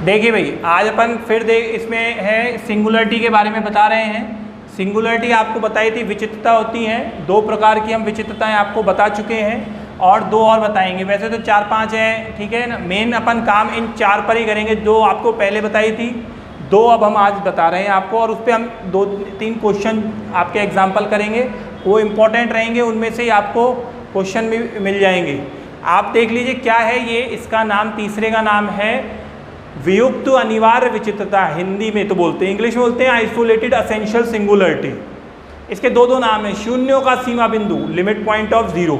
देखिए भाई, आज अपन फिर इसमें है सिंगुलरिटी के बारे में बता रहे हैं। सिंगुलरिटी आपको बताई थी विचित्रता होती हैं, दो प्रकार की हम विचित्रताएं आपको बता चुके हैं और दो और बताएंगे। वैसे तो 4-5 हैं, ठीक है ना। मेन अपन काम इन 4 पर ही करेंगे, दो आपको पहले बताई थी, दो अब हम आज बता रहे हैं आपको, और उस पर हम 2-3 क्वेश्चन आपके एग्जाम्पल करेंगे, वो इम्पोर्टेंट रहेंगे, उनमें से ही आपको क्वेश्चन भी मिल जाएंगे। आप देख लीजिए क्या है ये, इसका नाम, तीसरे का नाम है वियुक्त अनिवार्य विचित्रता। हिंदी में तो बोलते हैं, इंग्लिश में बोलते हैं आइसोलेटेड असेंशियल सिंगुलरिटी। इसके दो नाम हैं, शून्यों का सीमा बिंदु, लिमिट पॉइंट ऑफ जीरो,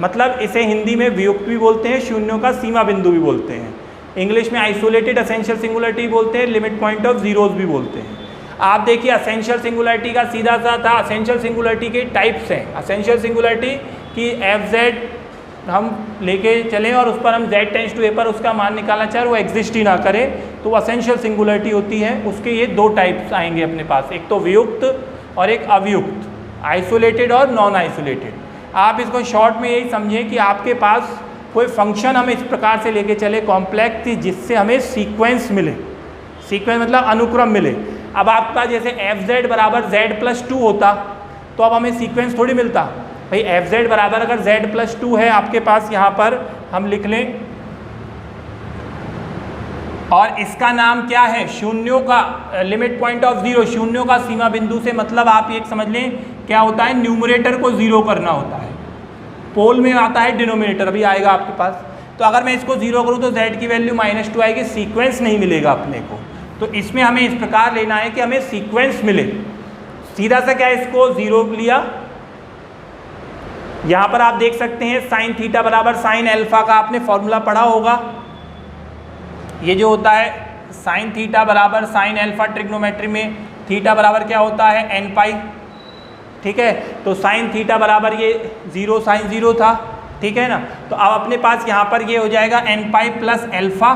मतलब इसे हिंदी में वियुक्त भी बोलते हैं, शून्यों का सीमा बिंदु भी बोलते हैं। इंग्लिश में आइसोलेटेड असेंशियल सिंगुलरिटी बोलते हैं, लिमिट पॉइंट ऑफ जीरोज भी बोलते हैं। आप देखिए असेंशियल सिंगुलरिटी का सीधा सा था, असेंशियल सिंगुलरिटी के टाइप्स हैं। असेंशियल सिंगुलरिटी की FZ हम लेके चलें और उस पर हम Z टेंड्स टू A पर उसका मान निकालना चाहे, वो एग्जिस्ट ही ना करे, तो वो असेंशियल सिंगुलरिटी होती है। उसके ये 2 टाइप्स आएंगे अपने पास, एक तो वियुक्त और एक अवियुक्त, आइसोलेटेड और नॉन आइसोलेटेड। आप इसको शॉर्ट में यही समझें कि आपके पास कोई फंक्शन हम इस प्रकार से लेके चले कॉम्प्लेक्स, जिससे हमें सीक्वेंस मिले। सीक्वेंस मतलब अनुक्रम मिले। अब आपके पास जैसे FZ बराबर Z+2 होता तो अब हमें सीक्वेंस थोड़ी मिलता भाई। FZ बराबर अगर Z+2 है आपके पास, यहाँ पर हम लिख लें, और इसका नाम क्या है, शून्यों का लिमिट पॉइंट ऑफ जीरो, शून्यों का सीमा बिंदु से मतलब आप ये समझ लें क्या होता है, न्यूमरेटर को जीरो करना होता है। पोल में आता है डिनोमिनेटर, अभी आएगा आपके पास। तो अगर मैं इसको जीरो करूँ तो Z की वैल्यू -2 आएगी, सीक्वेंस नहीं मिलेगा अपने को। तो इसमें हमें इस प्रकार लेना है कि हमें सीक्वेंस मिले। सीधा सा क्या, इसको जीरो लिया, यहाँ पर आप देख सकते हैं साइन थीटा बराबर साइन अल्फा का आपने फॉर्मूला पढ़ा होगा। ये जो होता है साइन थीटा बराबर साइन अल्फा, ट्रिग्नोमेट्री में थीटा बराबर क्या होता है, n पाई, ठीक है। तो साइन थीटा बराबर ये 0 साइन 0 था, ठीक है ना। तो अब अपने पास यहाँ पर ये हो जाएगा n पाई प्लस अल्फा।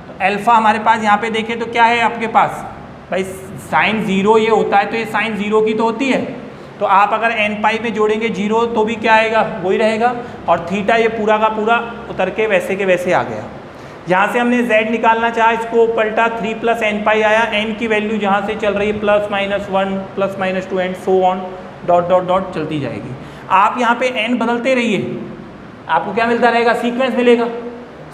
तो अल्फा हमारे पास यहाँ पे देखें तो क्या है आपके पास भाई, साइन 0 ये होता है, तो ये साइन 0 की तो होती है। तो आप अगर n पाई में जोड़ेंगे 0 तो भी क्या आएगा, वही रहेगा। और थीटा ये पूरा का पूरा उतर के वैसे के वैसे आ गया। यहाँ से हमने z निकालना चाहा, इसको पलटा, 3 + n पाई आया। n की वैल्यू जहाँ से चल रही है +-1 +-2 and so on, dot dot dot चलती जाएगी। आप यहाँ पे n बदलते रहिए, आपको क्या मिलता रहेगा, सीक्वेंस मिलेगा।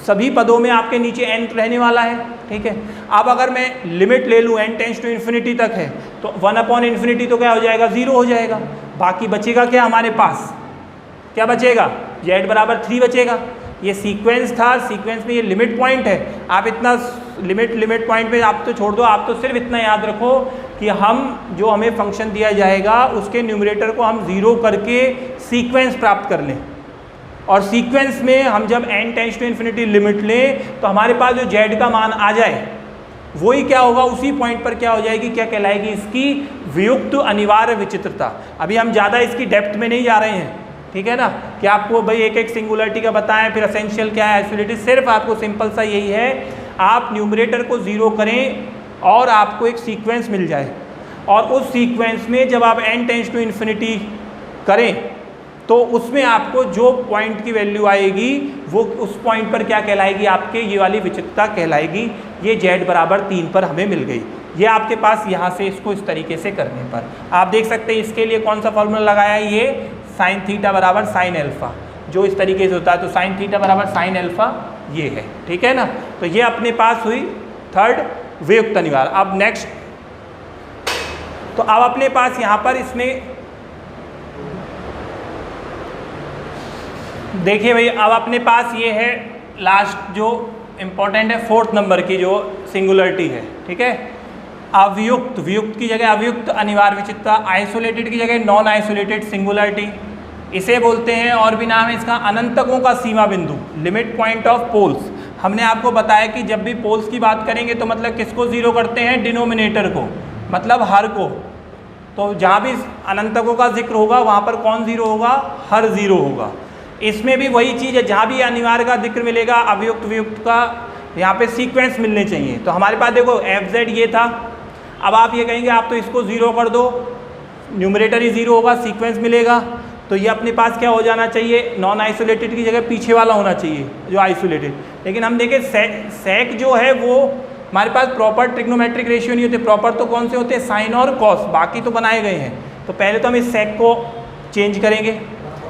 सभी पदों में आपके नीचे n रहने वाला है, ठीक है। अब अगर मैं लिमिट ले लूँ, n टेंड्स टू इन्फिनिटी तक है, तो 1/∞ तो क्या हो जाएगा, 0 हो जाएगा। बाकी बचेगा क्या हमारे पास, क्या बचेगा, z बराबर 3 बचेगा। ये सीक्वेंस था, सीक्वेंस में ये लिमिट पॉइंट है। आप इतना लिमिट पॉइंट पे आप तो छोड़ दो, आप तो सिर्फ इतना याद रखो कि हम जो हमें फंक्शन दिया जाएगा उसके न्यूमरेटर को हम 0 करके सीक्वेंस प्राप्त कर लें। और सीक्वेंस में हम जब n tends to infinity limit लें तो हमारे पास जो z का मान आ जाए वही क्या होगा, उसी पॉइंट पर क्या हो जाएगी, क्या कहलाएगी, इसकी वियुक्त अनिवार्य विचित्रता। अभी हम ज़्यादा इसकी डेप्थ में नहीं जा रहे हैं, ठीक है ना, कि आपको भाई एक एक सिंगुलरिटी का बताएं, फिर असेंशियल क्या है, आइसोलेटेड। सिर्फ आपको सिंपल सा यही है, आप न्यूमरेटर को 0 करें और आपको एक सीक्वेंस मिल जाए, और उस सीक्वेंस में जब आप n टेंड्स टू इन्फिनिटी करें तो उसमें आपको जो पॉइंट की वैल्यू आएगी वो उस पॉइंट पर क्या कहलाएगी, आपके ये वाली विचित्रता कहलाएगी। ये z बराबर 3 पर हमें मिल गई। ये आपके पास यहाँ से इसको इस तरीके से करने पर आप देख सकते हैं, इसके लिए कौन सा फॉर्मूला लगाया है, ये साइन थीटा बराबर साइन अल्फा, जो इस तरीके से होता है। तो साइन थीटा बराबर साइन अल्फा ये है, ठीक है ना। तो ये अपने पास हुई थर्ड वियुक्त अनिवार्य। अब नेक्स्ट, तो अब अपने पास यहाँ पर इसमें देखिए भाई, अब अपने पास ये है लास्ट जो इम्पोर्टेंट है, 4th नंबर की जो सिंगुलरिटी है, ठीक है। अवियुक्त, वियुक्त की जगह अवियुक्त अनिवार्य विचित्रता, आइसोलेटेड की जगह नॉन आइसोलेटेड सिंगुलरिटी इसे बोलते हैं। और भी नाम है इसका, अनंतकों का सीमा बिंदु, लिमिट पॉइंट ऑफ पोल्स। हमने आपको बताया कि जब भी पोल्स की बात करेंगे तो मतलब किसको 0 करते हैं, डिनोमिनेटर को, मतलब हर को। तो जहाँ भी अनंतकों का जिक्र होगा वहाँ पर कौन 0 होगा, हर 0 होगा। इसमें भी वही चीज़ है, जहाँ भी अनिवार्य का जिक्र मिलेगा, अवियुक्त वियुक्त का यहाँ पे सीक्वेंस मिलने चाहिए। तो हमारे पास देखो FZ ये था, अब आप ये कहेंगे आप तो इसको 0 कर दो, न्यूमरेटर ही 0 होगा, सीक्वेंस मिलेगा। तो ये अपने पास क्या हो जाना चाहिए, नॉन आइसोलेटेड की जगह पीछे वाला होना चाहिए जो आइसोलेटेड। लेकिन हम देखें सेक जो है वो हमारे पास प्रॉपर ट्रिग्नोमेट्रिक रेशियो नहीं होते, प्रॉपर तो कौन से होते हैं, साइन और कॉस, बाकी तो बनाए गए हैं। तो पहले तो हम इस सेक को चेंज करेंगे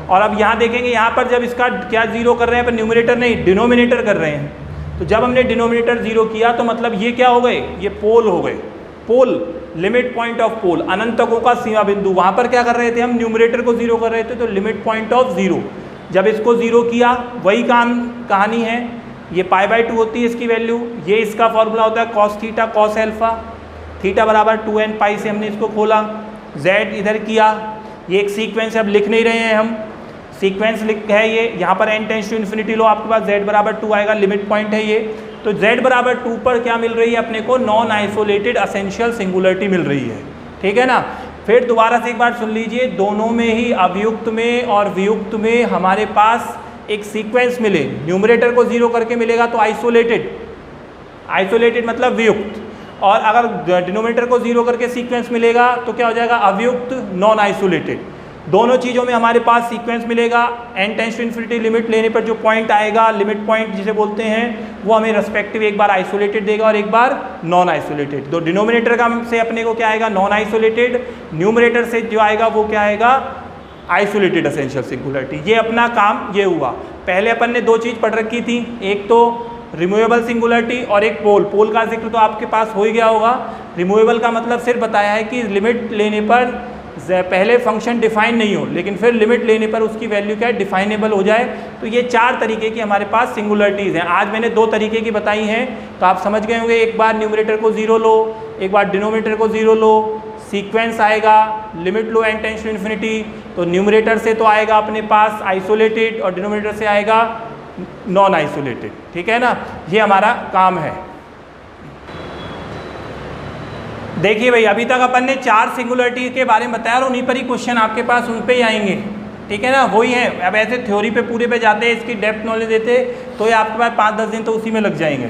और अब यहाँ देखेंगे, यहाँ पर जब इसका क्या जीरो कर रहे हैं, पर न्यूमरेटर नहीं डिनोमिनेटर कर रहे हैं। तो जब हमने डिनोमिनेटर जीरो किया तो मतलब ये क्या हो गए, ये पोल हो गए, पोल लिमिट पॉइंट ऑफ पोल, अनंतकों का सीमा बिंदु। वहाँ पर क्या कर रहे थे हम, न्यूमरेटर को जीरो कर रहे थे, तो लिमिट पॉइंट ऑफ जीरो। जब इसको जीरो किया वही कहानी है, ये π/2 होती है इसकी वैल्यू। ये इसका फॉर्मूला होता है cos theta cos alpha, theta बराबर 2n पाई से हमने इसको खोला, z इधर किया। ये एक सीक्वेंस अब लिख नहीं रहे हैं हम, सीक्वेंस लिख है ये, यहाँ पर n टेंड्स टू इन्फिनिटी लो, आपके पास z बराबर 2 आएगा, लिमिट पॉइंट है ये। तो z बराबर 2 पर क्या मिल रही है अपने को, नॉन आइसोलेटेड असेंशियल सिंगुलरिटी मिल रही है, ठीक है ना। फिर दोबारा से एक बार सुन लीजिए, दोनों में ही अवयुक्त में और वियुक्त में हमारे पास एक सीक्वेंस मिले, न्यूमरेटर को जीरो करके मिलेगा तो आइसोलेटेड, आइसोलेटेड मतलब वियुक्त, और अगर डिनोमिनेटर को जीरो करके सीक्वेंस मिलेगा तो क्या हो जाएगा, अवयुक्त नॉन आइसोलेटेड। दोनों चीज़ों में हमारे पास सीक्वेंस मिलेगा। n tends to infinity limit लेने पर जो पॉइंट आएगा, लिमिट पॉइंट जिसे बोलते हैं, वो हमें रेस्पेक्टिव एक बार आइसोलेटेड देगा और एक बार नॉन आइसोलेटेड। तो डिनोमिनेटर का से अपने को क्या आएगा, नॉन आइसोलेटेड, न्यूमरेटर से जो आएगा वो क्या आएगा, आइसोलेटेड एसेंशियल सिंगुलरिटी। ये अपना काम ये हुआ। पहले अपन ने दो चीज़ पढ़ रखी थी, एक तो रिमूवेबल सिंगुलरिटी और एक पोल। पोल का जिक्र तो आपके पास हो ही गया होगा। रिमूवेबल का मतलब सिर्फ बताया है कि लिमिट लेने पर पहले फंक्शन डिफाइन नहीं हो, लेकिन फिर लिमिट लेने पर उसकी वैल्यू क्या है, डिफाइनेबल हो जाए। तो ये चार तरीके की हमारे पास सिंगुलरिटीज़ हैं। आज मैंने दो तरीके की बताई हैं, तो आप समझ गए होंगे। एक बार न्यूमरेटर को जीरो लो, एक बार डिनोमिनेटर को जीरो लो, सीक्वेंस आएगा, लिमिट लो n टेंड्स टू इन्फिनिटी, तो न्यूमरेटर से तो आएगा अपने पास आइसोलेटेड और डिनोमिनेटर से आएगा नॉन आइसोलेटेड, ठीक है ना। ये हमारा काम है। देखिए भाई, अभी तक अपन ने चार सिंगुलरिटी के बारे में बताया और उन्हीं पर ही क्वेश्चन आपके पास उन पे ही आएंगे, ठीक है ना, वही है। अब ऐसे थ्योरी पे पूरे पे जाते हैं, इसकी डेप्थ नॉलेज देते तो ये आपके पास 5-10 दिन तो उसी में लग जाएंगे।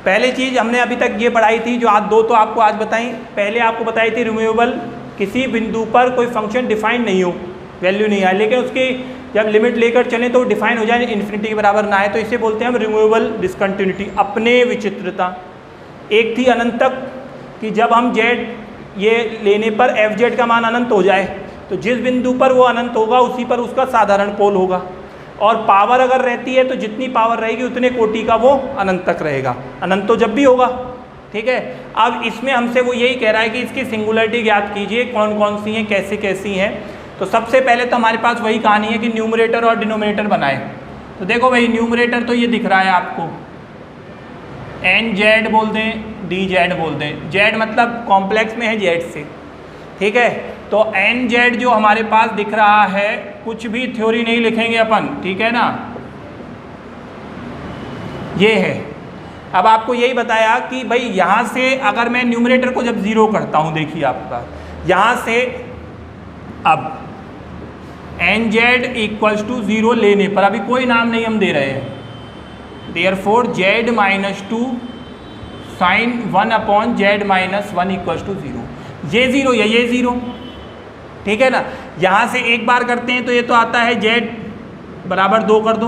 पहली चीज़ हमने अभी तक ये पढ़ाई थी, जो आज दो तो आपको आज बताई। पहले आपको बताई थी रिमूवेबल, किसी बिंदु पर कोई फंक्शन डिफाइन नहीं हो, वैल्यू नहीं आए, लेकिन उसकी जब लिमिट लेकर चलें तो डिफाइन हो जाए, इन्फिनिटी के बराबर ना आए, तो इसे बोलते हैं हम रिमूवेबल डिसकंटिन्यूटी, अपने विचित्रता। एक थी अनंतक, कि जब हम z ये लेने पर f(z) का मान अनंत हो जाए, तो जिस बिंदु पर वो अनंत होगा उसी पर उसका साधारण पोल होगा, और पावर अगर रहती है तो जितनी पावर रहेगी उतने कोटि का वो अनंत तक रहेगा, अनंत तो जब भी होगा, ठीक है। अब इसमें हमसे वो यही कह रहा है कि इसकी सिंगुलरिटी ज्ञात कीजिए, कौन कौन सी हैं, कैसी कैसी हैं। तो सबसे पहले तो हमारे पास वही कहानी है कि न्यूमरेटर और डिनोमिनेटर बनाए। तो देखो भाई, न्यूमरेटर तो ये दिख रहा है आपको, nz बोल दें, dz बोल दें, z मतलब कॉम्प्लेक्स में है z से, ठीक है। तो nz जो हमारे पास दिख रहा है, कुछ भी थ्योरी नहीं लिखेंगे अपन, ठीक है ना, ये है। अब आपको यही बताया कि भाई यहाँ से अगर मैं न्यूमरेटर को जब जीरो करता हूँ, देखिए आपके पास यहाँ से अब nz इक्वल्स टू जीरो लेने पर, अभी कोई नाम नहीं हम दे रहे हैं, therefore z-2 sine 1/z-1 equals to zero, ये जीरो या ये जीरो, ठीक है ना। यहाँ से एक बार करते हैं तो ये तो आता है z बराबर 2 कर दो।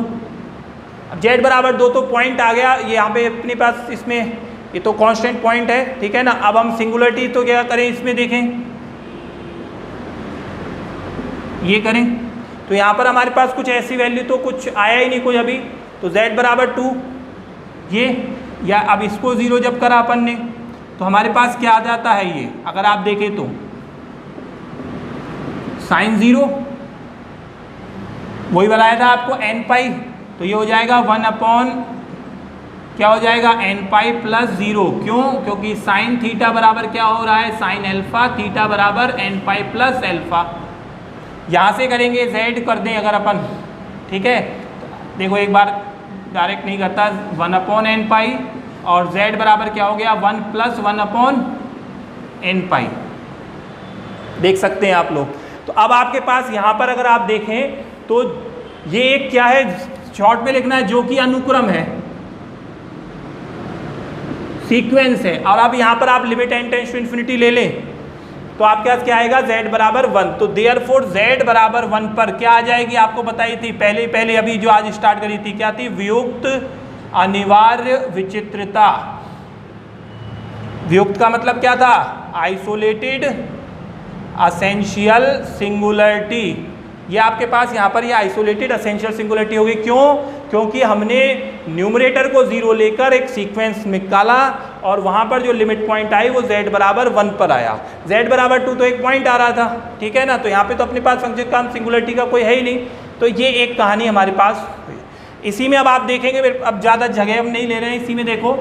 अब z बराबर 2 तो पॉइंट आ गया, ये यहाँ पे अपने पास, इसमें ये तो कांस्टेंट पॉइंट है, ठीक है ना। अब हम सिंगुलरिटी तो क्या करें, इसमें देखें, ये करें, तो यहाँ पर हमारे पास कुछ ऐसी वैल्यू तो कुछ आया ही नहीं कोई अभी, तो z बराबर 2 ये, या अब इसको ज़ीरो जब करा अपन ने तो हमारे पास क्या आ जाता है, ये अगर आप देखें तो साइन 0, वही बताया था आपको n पाई, तो ये हो जाएगा 1 क्या हो जाएगा, n पाई प्लस 0। क्यों, क्योंकि साइन थीटा बराबर क्या हो रहा है, साइन एल्फा, थीटा बराबर n पाई प्लस एल्फा। यहाँ से करेंगे z कर दें अगर अपन, ठीक है। देखो एक बार डायरेक्ट नहीं करता, 1/n पाई और z बराबर क्या हो गया, 1 + 1/n पाई, देख सकते हैं आप लोग। तो अब आपके पास यहाँ पर अगर आप देखें तो ये एक क्या है, शॉर्ट में लिखना है, जो कि अनुक्रम है, सीक्वेंस है। और अब यहाँ पर आप limit n tends to infinity ले लें तो आपके पास क्या आएगा, z बराबर 1। तो देयरफॉर z बराबर 1 पर क्या आ जाएगी, आपको बताई थी पहले अभी जो आज स्टार्ट करी थी, क्या थी, वियुक्त अनिवार्य विचित्रता। वियुक्त का मतलब क्या था? Isolated essential singularity. ये आपके पास यहाँ पर ये आइसोलेटेड असेंशियल सिंगुलरिटी होगी। क्यों? क्योंकि हमने न्यूमरेटर को 0 लेकर एक सीक्वेंस निकाला और वहाँ पर जो लिमिट पॉइंट आई वो z बराबर 1 पर आया। z बराबर 2 तो एक पॉइंट आ रहा था, ठीक है ना। तो यहाँ पे तो अपने पास फंक्शन का सिंगुलरिटी का कोई है ही नहीं। तो ये एक कहानी हमारे पास हुई। इसी में अब आप देखेंगे, अब ज़्यादा जगह हम नहीं ले रहे हैं, इसी में देखो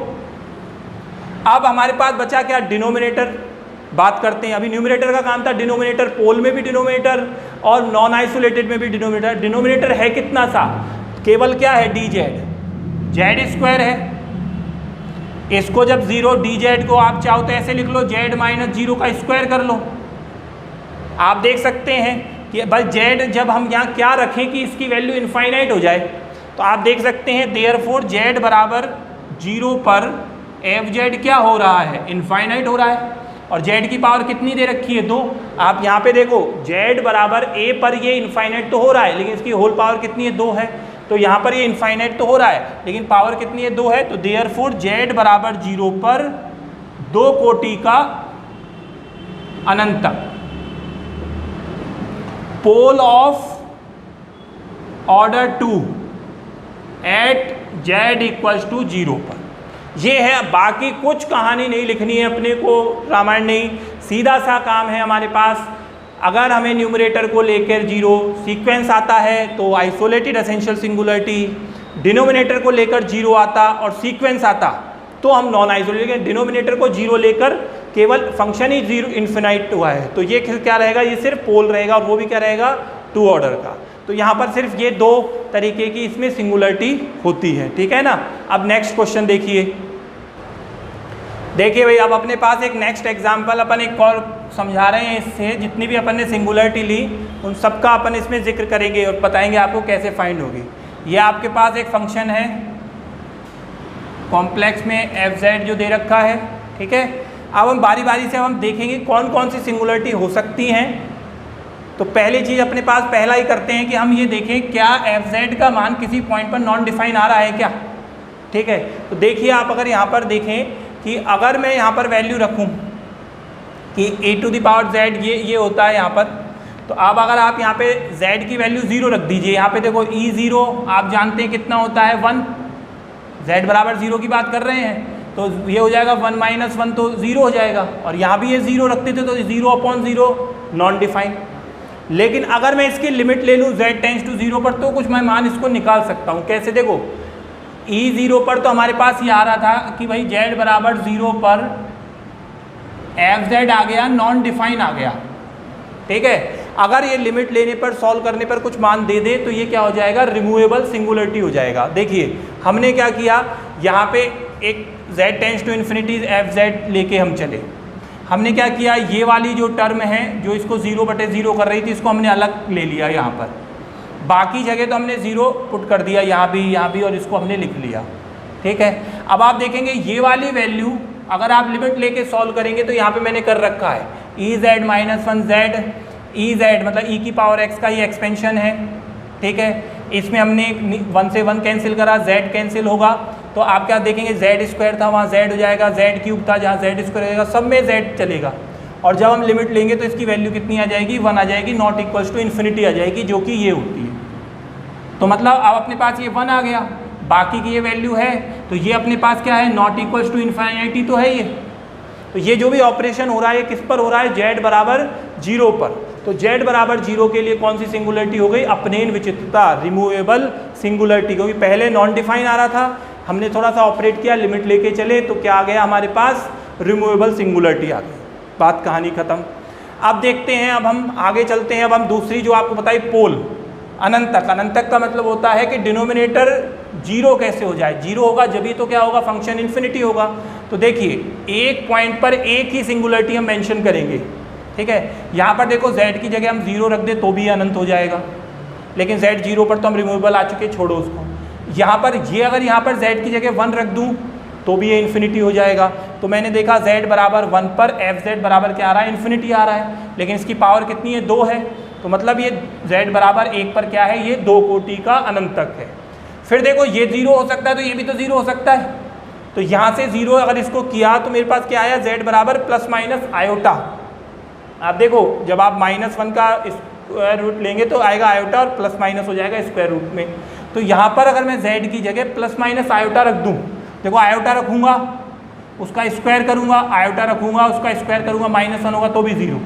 अब हमारे पास बचा क्या? डिनोमिनेटर बात करते हैं। अभी न्यूमरेटर का काम था डिनोमिनेटर, पोल में भी डिनोमिनेटर और नॉन आइसोलेटेड में भी डिनोमिनेटर। डिनोमिनेटर है कितना सा? केवल क्या है? डी जेड स्क्वायर है। इसको जब 0 डी जेड को आप चाहो तो ऐसे लिख लो, जेड माइनस 0 का स्क्वायर कर लो। आप देख सकते हैं कि भाई जेड जब हम यहाँ क्या रखें कि इसकी वैल्यू इनफाइनाइट हो जाए, तो आप देख सकते हैं देयरफॉर जेड बराबर 0 पर एफ जेड क्या हो रहा है? इनफाइनाइट हो रहा है। और z की पावर कितनी दे रखी है? 2। आप यहाँ पे देखो z बराबर a पर ये इनफाइनाइट तो हो रहा है, लेकिन इसकी होल पावर कितनी है? 2 है। तो यहाँ पर ये इनफाइनाइट तो हो रहा है, लेकिन पावर कितनी है? 2 है। तो देयरफॉर z बराबर 0 पर 2 कोटि का अनंत pole of order 2 at z equals to 0 पर। ये है, बाकी कुछ कहानी नहीं लिखनी है अपने को, रामायण नहीं, सीधा सा काम है हमारे पास। अगर हमें न्यूमरेटर को लेकर 0 सीक्वेंस आता है तो आइसोलेटेड एसेंशियल सिंगुलरिटी, डिनोमिनेटर को लेकर 0 आता और सीक्वेंस आता तो हम नॉन आइसोलेटेड। डिनोमिनेटर को 0 लेकर केवल फंक्शन ही 0 इन्फिनाइट हुआ है, तो ये क्या रहेगा? ये सिर्फ पोल रहेगा, और वो भी क्या रहेगा? 2 ऑर्डर का। तो यहाँ पर सिर्फ ये 2 तरीके की इसमें सिंगुलरिटी होती है, ठीक है ना। अब नेक्स्ट क्वेश्चन देखिए भाई, अब अपने पास एक नेक्स्ट एग्जाम्पल अपन एक और समझा रहे हैं। इससे जितनी भी अपन ने सिंगुलरिटी ली उन सबका अपन इसमें जिक्र करेंगे और बताएंगे आपको कैसे फाइंड होगी। ये आपके पास एक फंक्शन है कॉम्प्लेक्स में fz जो दे रखा है, ठीक है। अब हम बारी बारी से हम देखेंगे कौन कौन सी सिंगुलरिटी हो सकती हैं। तो पहली चीज़ अपने पास पहला ही करते हैं कि हम ये देखें क्या fz का मान किसी पॉइंट पर नॉन डिफाइन आ रहा है क्या, ठीक है। तो देखिए आप अगर यहाँ पर देखें कि अगर मैं यहाँ पर वैल्यू रखूँ कि a to the power z ये होता है यहाँ पर, तो अब अगर आप यहाँ पे z की वैल्यू 0 रख दीजिए। यहाँ पे देखो e0 आप जानते हैं कितना होता है? 1। z बराबर 0 की बात कर रहे हैं, तो ये हो जाएगा 1 माइनस 1 तो 0 हो जाएगा। और यहाँ भी ये 0 रखते थे तो 0/0 नॉन डिफाइन। लेकिन अगर मैं इसकी लिमिट ले लूँ z टेंड्स टू 0 पर, तो कुछ मैं मान इसको निकाल सकता हूँ। कैसे? देखो e0 पर तो हमारे पास ये आ रहा था कि भाई z बराबर 0 पर fz आ गया, नॉन डिफाइन आ गया, ठीक है। अगर ये लिमिट लेने पर, सॉल्व करने पर कुछ मान दे दे तो ये क्या हो जाएगा? रिमूवेबल सिंगुलरिटी हो जाएगा। देखिए हमने क्या किया, यहाँ पे एक z tends to infinity fz लेके हम चले। हमने क्या किया, ये वाली जो टर्म है जो इसको 0/0 कर रही थी, इसको हमने अलग ले लिया यहाँ पर। बाकी जगह तो हमने 0 पुट कर दिया, यहाँ भी, और इसको हमने लिख लिया, ठीक है। अब आप देखेंगे ये वाली वैल्यू अगर आप लिमिट लेके सॉल्व करेंगे तो यहाँ पे मैंने कर रखा है ez माइनस 1z, ez मतलब e की पावर x का ये एक्सपेंशन है, ठीक है। इसमें हमने 1 से 1 कैंसिल करा, z कैंसिल होगा, तो आप क्या देखेंगे z स्क्वायर था वहाँ z हो जाएगा, z क्यूब था जहाँ z स्क्वायर हो जाएगा, सब में z चलेगा। और जब हम लिमिट लेंगे तो इसकी वैल्यू कितनी आ जाएगी? 1 आ जाएगी, नॉट इक्वल्स टू इन्फिनिटी आ जाएगी, जो कि ये होती है। तो मतलब अब अपने पास ये 1 आ गया, बाकी की ये वैल्यू है, तो ये अपने पास क्या है? नॉट इक्वल्स टू इन्फिनिटी तो है ये। तो ये जो भी ऑपरेशन हो रहा है किस पर हो रहा है? z बराबर 0 पर। तो z बराबर 0 के लिए कौन सी सिंगुलरिटी हो गई? अपनेन विचित्रता, रिमूवेबल सिंगुलरिटी। क्योंकि पहले नॉन डिफाइन आ रहा था, हमने थोड़ा सा ऑपरेट किया, लिमिट लेके चले, तो क्या आ गया हमारे पास? रिमूवेबल सिंगुलरिटी आ गई। बात कहानी खत्म। अब देखते हैं, अब हम आगे चलते हैं। अब हम दूसरी जो आपको बताई पोल अनंतक। अनंतक का मतलब होता है कि डिनोमिनेटर 0 कैसे हो जाए? 0 होगा जब ही तो क्या होगा? फंक्शन इन्फिनिटी होगा। तो देखिए एक पॉइंट पर एक ही सिंगुलरिटी हम मेंशन करेंगे, ठीक है। यहाँ पर देखो z की जगह हम 0 रख दे तो भी अनंत हो जाएगा, लेकिन z 0 पर तो हम रिमूवेबल आ चुके, छोड़ो उसको। यहाँ पर ये अगर यहाँ पर z की जगह 1 रख दूँ तो भी ये इन्फिनिटी हो जाएगा। तो मैंने देखा z बराबर 1 पर fz बराबर क्या आ रहा है? इन्फिनिटी आ रहा है, लेकिन इसकी पावर कितनी है? 2 है। तो मतलब ये z बराबर 1 पर क्या है? ये 2 कोटि का अनंतक है। फिर देखो ये 0 हो सकता है तो ये भी तो 0 हो सकता है, तो यहाँ से 0 अगर इसको किया तो मेरे पास क्या आया, z बराबर प्लस माइनस आयोटा। आप देखो जब आप -1 का स्क्वायर रूट लेंगे तो आएगा आयोटा और प्लस माइनस हो जाएगा स्क्वायर रूट में। तो यहाँ पर अगर मैं z की जगह प्लस माइनस आयोटा रख दूँ, देखो आयोटा रखूँगा उसका स्क्वायर करूँगा, आयोटा रखूँगा उसका स्क्वायर करूँगा, -1 होगा तो भी 0,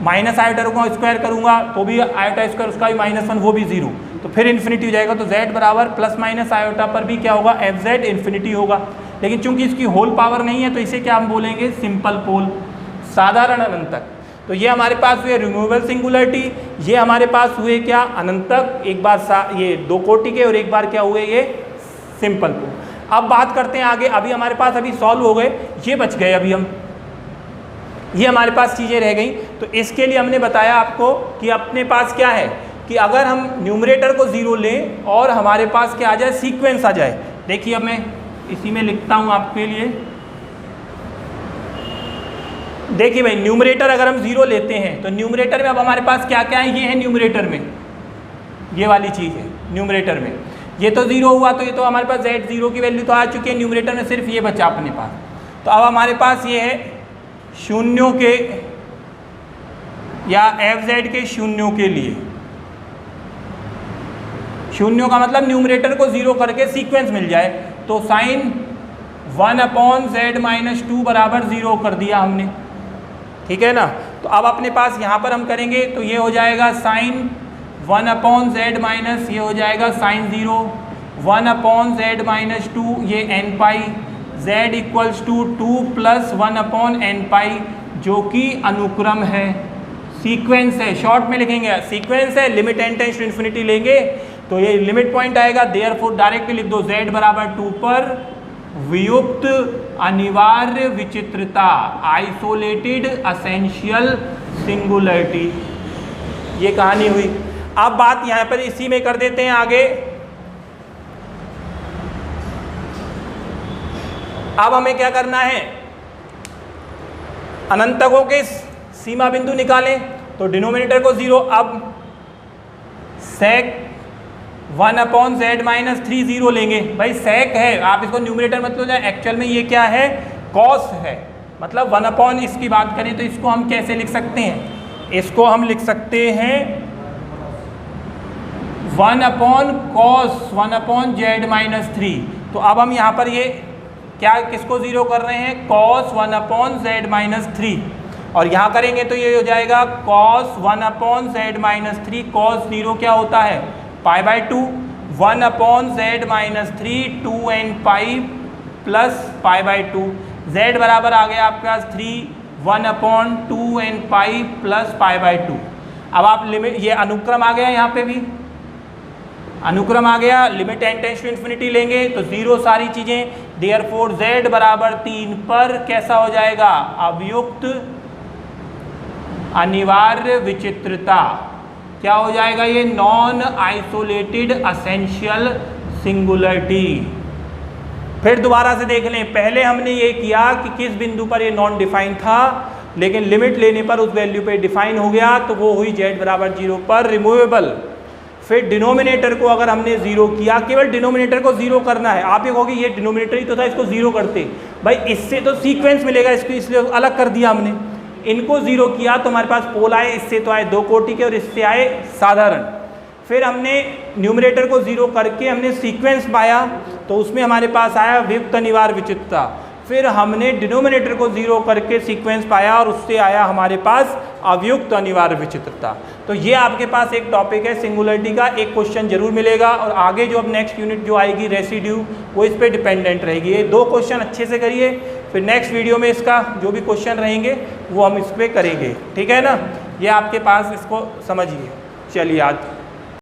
माइनस आयोटा रखूँगा स्क्वायर करूँगा तो भी आयोटा स्क्वायर उसका भी -1 वो भी 0, तो फिर इन्फिनिटी हो जाएगा। तो z बराबर प्लस माइनस आयोटा पर भी क्या होगा, fz इन्फिनिटी होगा। लेकिन चूंकि इसकी होल पावर नहीं है तो इसे क्या हम बोलेंगे, सिंपल पोल, साधारण अनंतक। तो ये हमारे पास हुए रिमूवेबल सिंगुलरिटी, ये हमारे पास हुए क्या, अनंतक, एक बार ये दो कोटि के और एक बार क्या हुए ये सिंपल पोल। अब बात करते हैं आगे, अभी हमारे पास अभी सॉल्व हो गए, ये बच गए अभी हम, ये हमारे पास चीज़ें रह गई। तो इसके लिए हमने बताया आपको कि अपने पास क्या है कि अगर हम न्यूमरेटर को 0 लें और हमारे पास क्या आ जाए, सीक्वेंस आ जाए। देखिए अब मैं इसी में लिखता हूँ आपके लिए, देखिए भाई न्यूमरेटर अगर हम 0 लेते हैं तो न्यूमरेटर में अब हमारे पास क्या क्या है, ये है न्यूमरेटर में, ये वाली चीज़ है न्यूमरेटर में, ये तो 0 हुआ तो ये तो हमारे पास z0 की वैल्यू तो आ चुकी है, न्यूमरेटर में सिर्फ ये बचा अपने पास। तो अब हमारे पास ये है शून्यों के या fz के शून्यों के लिए, शून्यों का मतलब न्यूमरेटर को 0 करके सीक्वेंस मिल जाए, तो साइन 1/z-2 बराबर 0 कर दिया हमने, ठीक है ना। तो अब अपने पास यहाँ पर हम करेंगे तो ये हो जाएगा साइन 1/z माइनस, ये हो जाएगा साइन 0, 1/z-2 ये n pi, z equals to 2 + 1/n pi जो कि अनुक्रम है, सीक्वेंस है, शॉर्ट में लिखेंगे सीक्वेंस है, limit n tends to infinity लेंगे तो ये लिमिट पॉइंट आएगा, देयरफॉर डायरेक्टली लिख दो z बराबर 2 पर वियुक्त अनिवार्य विचित्रता, आइसोलेटेड असेंशियल सिंगुलरिटी, ये कहानी हुई। अब बात यहाँ पर इसी में कर देते हैं आगे। अब हमें क्या करना है, अनंतकों के सीमा बिंदु निकालें, तो डिनोमिनेटर को 0, अब sec 1/z-3 0 लेंगे, भाई sec है, आप इसको न्यूमरेटर मतलब एक्चुअल में ये क्या है, cos है, मतलब 1/ इसकी बात करें तो इसको हम कैसे लिख सकते हैं, इसको हम लिख सकते हैं 1/cos 1/z-3। तो अब हम यहाँ पर ये क्या किसको 0 कर रहे हैं, cos 1/z-3, और यहाँ करेंगे तो ये हो जाएगा cos 1/z-3, cos 0 क्या होता है π/2, 1/z-3 2n pi plus π/2, z बराबर आ गया आपके पास 3 1/2n पाई प्लस π/2। अब आप लिमिट, ये अनुक्रम आ गया, यहाँ पे भी अनुक्रम आ गया, limit n tends to infinity लेंगे तो 0 सारी चीज़ें, देयरफॉर z बराबर 3 पर कैसा हो जाएगा, अवयुक्त अनिवार्य विचित्रता, क्या हो जाएगा ये, नॉन आइसोलेटेड असेंशियल सिंगुलरिटी। फिर दोबारा से देख लें, पहले हमने ये किया कि किस बिंदु पर ये नॉन डिफाइन था, लेकिन लिमिट लेने पर उस वैल्यू पे डिफाइन हो गया, तो वो हुई z बराबर 0 पर रिमूवेबल। फिर डिनोमिनेटर को अगर हमने 0 किया, केवल डिनोमिनेटर को 0 करना है, आप ये कहोगे ये डिनोमिनेटर ही तो था, इसको 0 करते, भाई इससे तो सीक्वेंस मिलेगा इसको, इसलिए अलग कर दिया हमने, इनको 0 किया तो हमारे पास पोल आए, इससे तो आए दो कोटि के और इससे आए साधारण। फिर हमने न्यूमरेटर को 0 करके हमने सीक्वेंस पाया, तो उसमें हमारे पास आया वियुक्त अनिवार्य विचित्रता। फिर हमने डिनोमिनेटर को 0 करके सीक्वेंस पाया और उससे आया हमारे पास अवयुक्त अनिवार्य विचित्रता। तो ये आपके पास एक टॉपिक है सिंगुलरिटी का, एक क्वेश्चन जरूर मिलेगा, और आगे जो अब नेक्स्ट यूनिट जो आएगी रेसिड्यू, वो इस पर डिपेंडेंट रहेगी। ये 2 क्वेश्चन अच्छे से करिए, फिर नेक्स्ट वीडियो में इसका जो भी क्वेश्चन रहेंगे वो हम इस पर करेंगे, ठीक है ना। ये आपके पास, इसको समझिए। चलिए आज